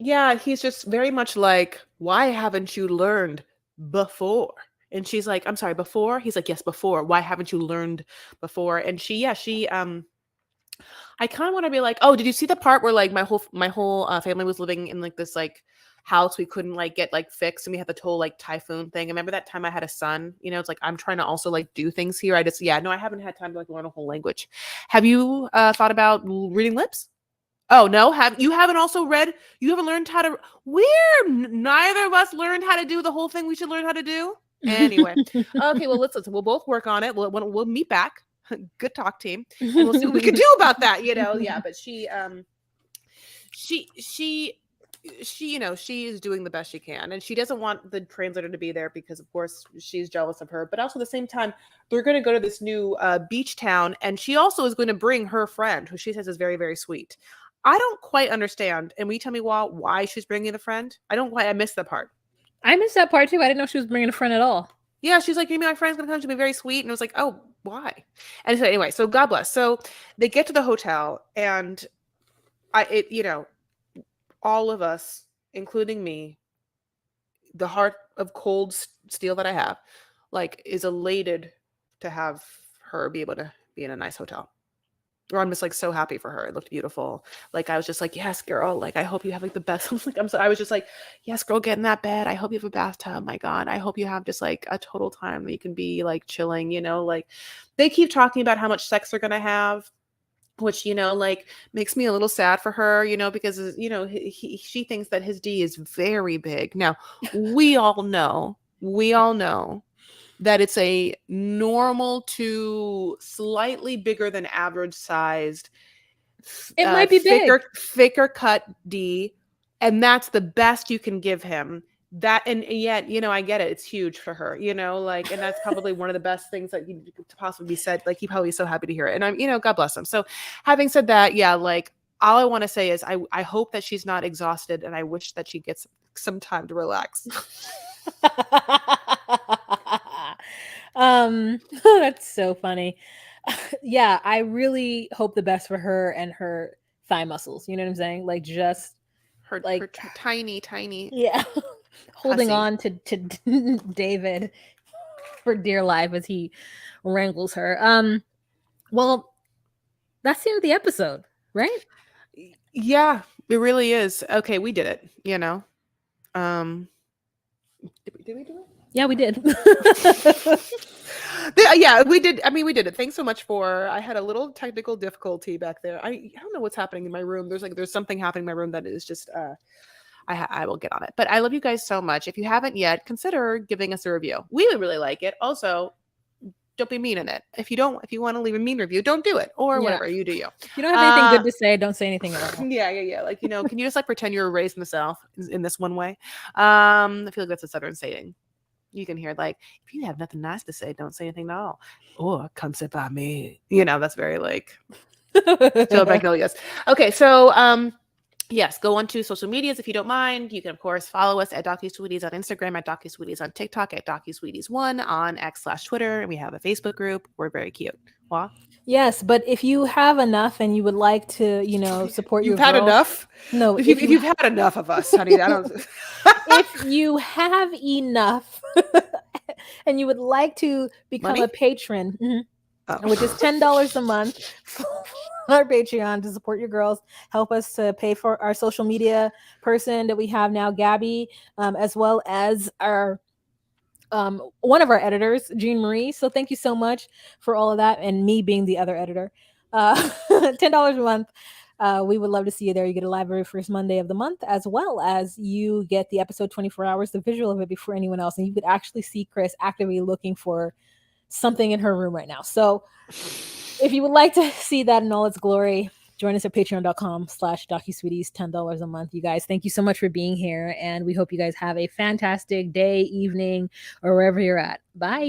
Yeah, he's just very much like, why haven't you learned before? And she's like, I'm sorry, before? He's like, yes, before. Why haven't you learned before? And she, I kind of want to be like, oh, did you see the part where my whole family was living in this house we couldn't get fixed, and we had the total typhoon thing. Remember that time I had a son? It's I'm trying to also do things here. I haven't had time to learn a whole language. Have you thought about reading lips? Oh, no? You haven't learned how to, neither of us learned how to do the whole thing we should learn how to do. Anyway. Okay, well, listen, we'll both work on it. We'll meet back. Good talk, team. And we'll see what we can do about that, Yeah, but she is doing the best she can, and she doesn't want the translator to be there because of course she's jealous of her, but also at the same time they're going to go to this new beach town, and she also is going to bring her friend who she says is very, very sweet. I don't quite understand, and will you tell me why she's bringing a friend? I missed that part. I missed that part too. I didn't know she was bringing a friend at all. Yeah, she's like, maybe my friend's gonna come to be very sweet, and I was like, oh, why? And so anyway, so God bless. So they get to the hotel, and all of us, including me, the heart of cold steel that I have, is elated to have her be able to be in a nice hotel. Or I'm just so happy for her. It looked beautiful. I was just like, yes, girl. I hope you have the best. I was just like, yes, girl, get in that bed. I hope you have a bathtub. My God, I hope you have just a total time that you can be chilling. They keep talking about how much sex they're gonna have, which makes me a little sad for her, because she thinks that his D is very big. Now we all know that it's a normal to slightly bigger than average sized. It might be thicker cut D, and that's the best you can give him. That, and yet, I get it. It's huge for her, and that's probably one of the best things that could possibly be said. He probably is so happy to hear it. And I'm, God bless him. So having said that, yeah, all I want to say is I hope that she's not exhausted, and I wish that she gets some time to relax. That's so funny. Yeah, I really hope the best for her and her thigh muscles. You know what I'm saying? Like just Her like tiny yeah, holding hussy. on to David for dear life as he wrangles her. Well, that's the end of the episode, right? Yeah, it really is. Okay, we did it. You know, did we do it? Yeah, we did. Yeah, we did. I mean, we did it. Thanks so much for. I had a little technical difficulty back there. I don't know what's happening in my room. There's something happening in my room that is just. I will get on it. But I love you guys so much. If you haven't yet, consider giving us a review. We would really like it. Also, don't be mean in it. If you want to leave a mean review, don't do it. Or whatever, you do you. If you don't have anything good to say, don't say anything at all. Yeah. Like, can you just like pretend you were raised in the South in this one way? I feel like that's a Southern saying. You can hear like, if you have nothing nice to say, don't say anything at all. Or come sit by me. That's very like Jill Magnolias. Okay, so yes, go on to social medias if you don't mind. You can, of course, follow us at DocuSweeties on Instagram, at DocuSweeties on TikTok, at DocuSweeties1 on X/Twitter. And we have a Facebook group. We're very cute. Wow. Yes, but if you have enough and you would like to, support your You've had girl, enough? No, if you've had enough of us, honey, I don't. If you have enough and you would like to become Money? a patron, Oh. which is $10 a month on our Patreon to support your girls, help us to pay for our social media person that we have now, Gabby, as well as our one of our editors, Jean Marie. So thank you so much for all of that, and me being the other editor. $10 a month. We would love to see you there. You get a live every first Monday of the month, as well as you get the episode 24 hours, the visual of it before anyone else. And you could actually see Chris actively looking for something in her room right now. So if you would like to see that in all its glory, join us at patreon.com/DocuSweeties, $10 a month. You guys, thank you so much for being here. And we hope you guys have a fantastic day, evening, or wherever you're at. Bye.